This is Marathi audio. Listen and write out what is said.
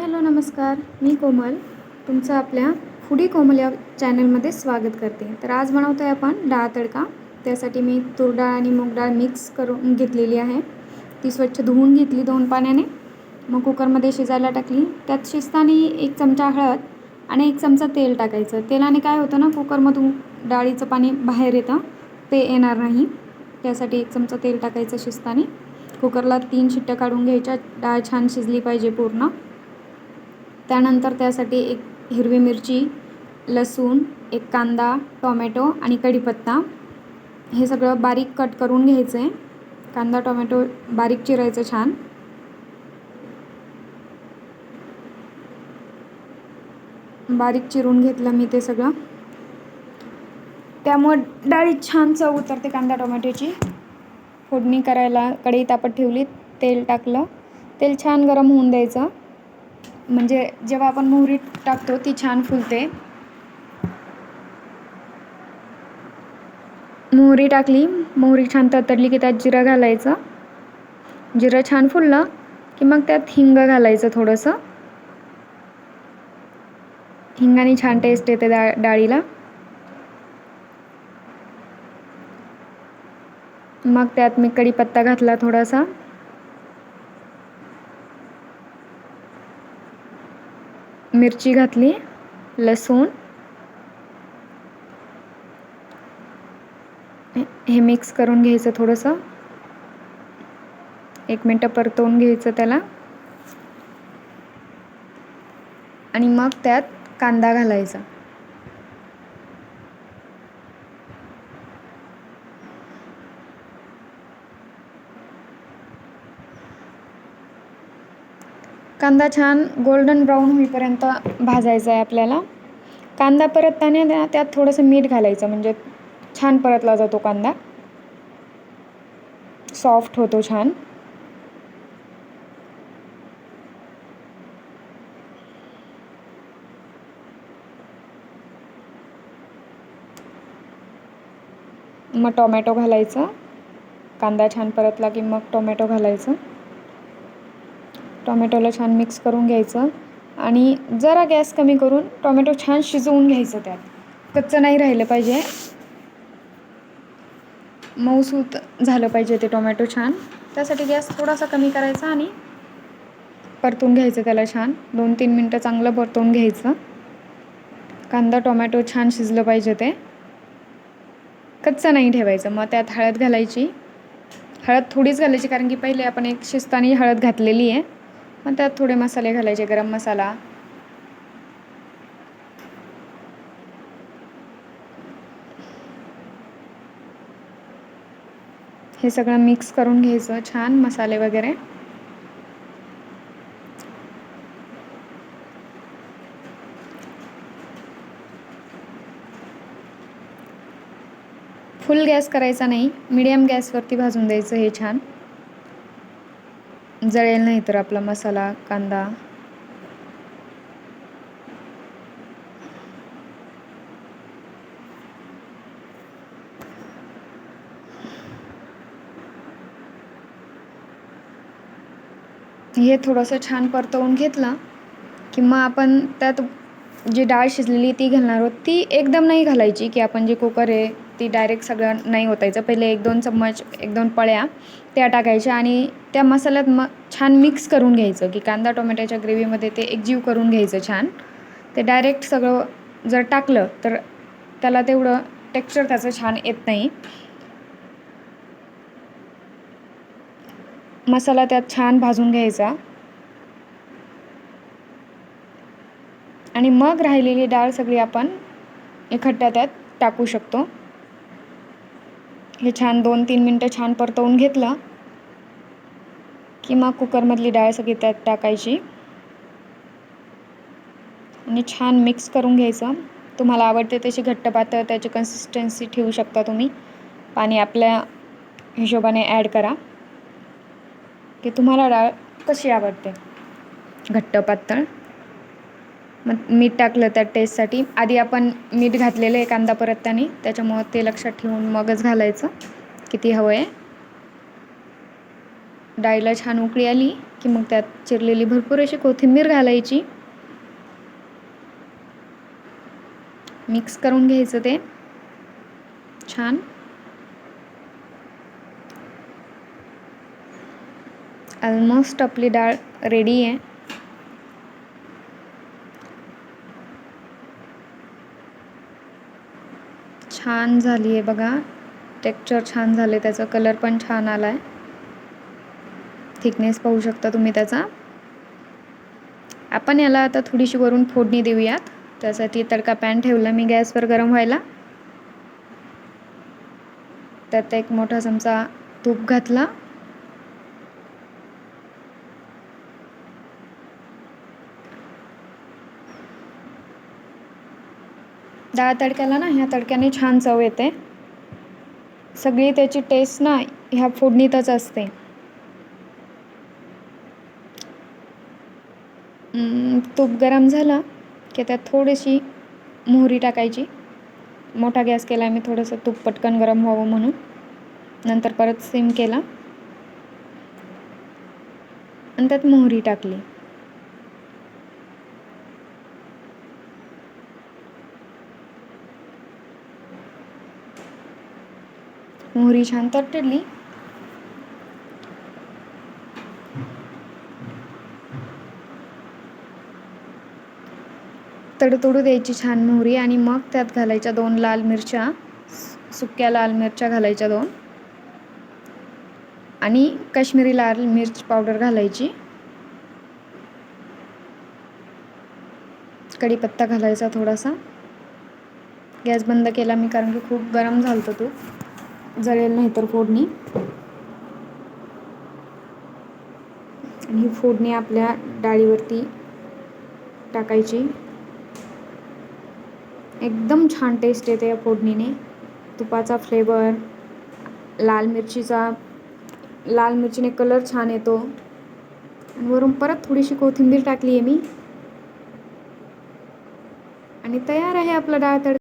हॅलो नमस्कार, मी कोमल तुमचं आपल्या फूडी कोमल या चॅनलमध्ये स्वागत करते. तर आज बनवतो आहे आपण डाळ तडका. त्यासाठी मी तूर डाळ आणि मूग डाळ मिक्स करून घेतलेली आहे. ती स्वच्छ धुवून घेतली 2 पाण्याने. मग कुकरमध्ये शिजायला टाकली. त्यात शिजताना 1 चमचा हळद आणि 1 चमचा तेल टाकायचं. तेलाने काय होतं ना, कुकरमधून डाळीचं पाणी बाहेर येतं, ते येणार नाही. त्यासाठी 1 चमचा तेल टाकायचं शिजताना. कुकरला 3 शिट्ट्या काढून घ्यायच्या. डाळ छान शिजली पाहिजे पूर्ण. त्यानंतर त्यासाठी 1 हिरवी मिरची, लसूण, 1 कांदा, टोमॅटो आणि कढीपत्ता हे सगळं बारीक कट करून घ्यायचं आहे. कांदा टोमॅटो बारीक चिरायचं छान. बारीक चिरून घेतलं मी ते सगळं. त्यामुळे डाळीत छान चव उतरते कांदा टोमॅटोची. फोडणी करायला कढई तापत ठेवली, तेल टाकलं. तेल छान गरम होऊन द्यायचं, म्हणजे जेव्हा आपण मोहरी टाकतो ती छान फुलते. मोहरी टाकली, मोहरी छान तडतडली की त्यात जिरं घालायचं. जिरं छान फुललं की मग त्यात हिंग घालायचं थोडंसं. हिंगाने छान टेस्ट येते डाळीला. मग त्यात मी कढीपत्ता घातला थोडासा. मिरची घातली, लसूण. हे मिक्स करून घ्यायचं थोडंसं. 1 मिनटं परतवून घ्यायचं त्याला. आणि मग त्यात कांदा घालायचा. कांदा छान गोल्डन ब्राऊन होईपर्यंत भाजायचा आहे आपल्याला. कांदा परतताना त्यात थोडंसं मीठ घालायचं, म्हणजे छान परतला जातो कांदा, सॉफ्ट होतो छान. मग टोमॅटो घालायचं. कांदा छान परतला की मग टोमॅटो घालायचं. टोमॅटोला छान मिक्स करून घ्यायचं आणि जरा गॅस कमी करून टोमॅटो छान शिजवून घ्यायचं. त्यात कच्चं नाही राहिलं पाहिजे, मऊसूत झालं पाहिजे ते टोमॅटो छान. त्यासाठी गॅस थोडासा कमी करायचा आणि परतून घ्यायचं त्याला छान. 2-3 मिनटं चांगलं परतवून घ्यायचं. कांदा टोमॅटो छान शिजलं पाहिजे, ते कच्चं नाही ठेवायचं. मग त्यात हळद घालायची. हळद थोडीच घालायची, कारण की पहिले आपण एक शिजताना हळद घातलेली आहे. मग त्यात थोडे मसाले घालायचे, गरम मसाला. हे सगळं मिक्स करून घ्यायचं छान, मसाले वगैरे. फुल गॅस करायचा नाही, मीडियम गॅसवरती भाजून द्यायचं हे छान. जळेल नाही तर आपला मसाला, कांदा. हे थोडंसं छान परतवून घेतलं की मग आपण त्यात जी डाळ शिजलेली ती घालणार आहोत. ती एकदम नाही घालायची, की आपण जे कुकर आहे ती डायरेक्ट सगळं नाही ओतायचं. पहिले 1-2 चम्मच, 1-2 पळ्या त्या टाकायच्या आणि त्या मसाल्यात मग छान मिक्स करून घ्यायचं, की कांदा टोमॅटोच्या ग्रेव्हीमध्ये ते एकजीव करून घ्यायचं छान. ते डायरेक्ट सगळं जर टाकलं तर त्याला तेवढं टेक्स्चर त्याचं छान येत नाही. मसाला त्यात छान भाजून घ्यायचा आणि मग राहिलेली डाळ सगळी आपण इकट्ठा त्यात टाकू शकतो. हे छान 2-3 मिनटं छान परतवून घेतलं की मग कुकरमधली डाळ सगळी त्यात टाकायची आणि छान मिक्स करून घ्यायचं. तुम्हाला आवडते तशी घट्ट पातळ त्याची कन्सिस्टन्सी ठेवू शकता तुम्ही. पाणी आपल्या हिशोबाने ॲड करा, की तुम्हाला डाळ कशी आवडते, घट्ट पातळ. मग मीठ टाकलं त्या टेस्टसाठी. आधी आपण मीठ घातलेलं आहे कांदा परतताना, त्याच्यामुळं ते लक्षात ठेवून मगच घालायचं किती हवं आहे. डाळीला छान उकळी आली की मग त्यात चिरलेली भरपूर अशी कोथिंबीर घालायची. मिक्स करून घ्यायचं ते छान. ऑलमोस्ट आपली डाळ रेडी आहे. छान झाली आहे बघा. टेक्स्चर छान झाले, त्याचा कलर पण छान आला आहे. थिकनेस पाहू शकता तुम्ही त्याचा. आपण याला आता थोडीशी वरून फोडणी देऊयात. त्यासाठी तडका पॅन ठेवला मी गॅसवर गरम व्हायला. त्यात एक मोठा चमचा तूप घातला. डाळ तडक्याला ना ह्या तडक्याने छान चव येते. सगळी त्याची टेस्ट ना ह्या फोडणीतच असते. तूप गरम झालं की त्यात थोडीशी मोहरी टाकायची. मोठा गॅस केला मी, थोडंसं तूप पटकन गरम व्हावं म्हणून. नंतर परत सिम केला आणि त्यात मोहरी टाकली. मोहरी छान तडतडली तडतडू द्यायची छान मोहरी आणि मग त्यात घालायच्या 2 लाल मिरच्या, सुक्या लाल मिरच्या घालायच्या 2 आणि काश्मीरी लाल मिर्च पावडर घालायची. कढीपत्ता घालायचा थोडासा. गॅस बंद केला मी कारण की खूप गरम झालं होतं तूप, जळेल नाही तर फोडणी. आणि ही फोडणी आपल्या डाळीवरती टाकायची. एकदम छान टेस्ट येते या फोडणीने. तुपाचा फ्लेवर, लाल मिरचीने कलर छान येतो. वरून परत थोडीशी कोथिंबीर टाकली आहे मी आणि तयार आहे आपला डाळ तडका.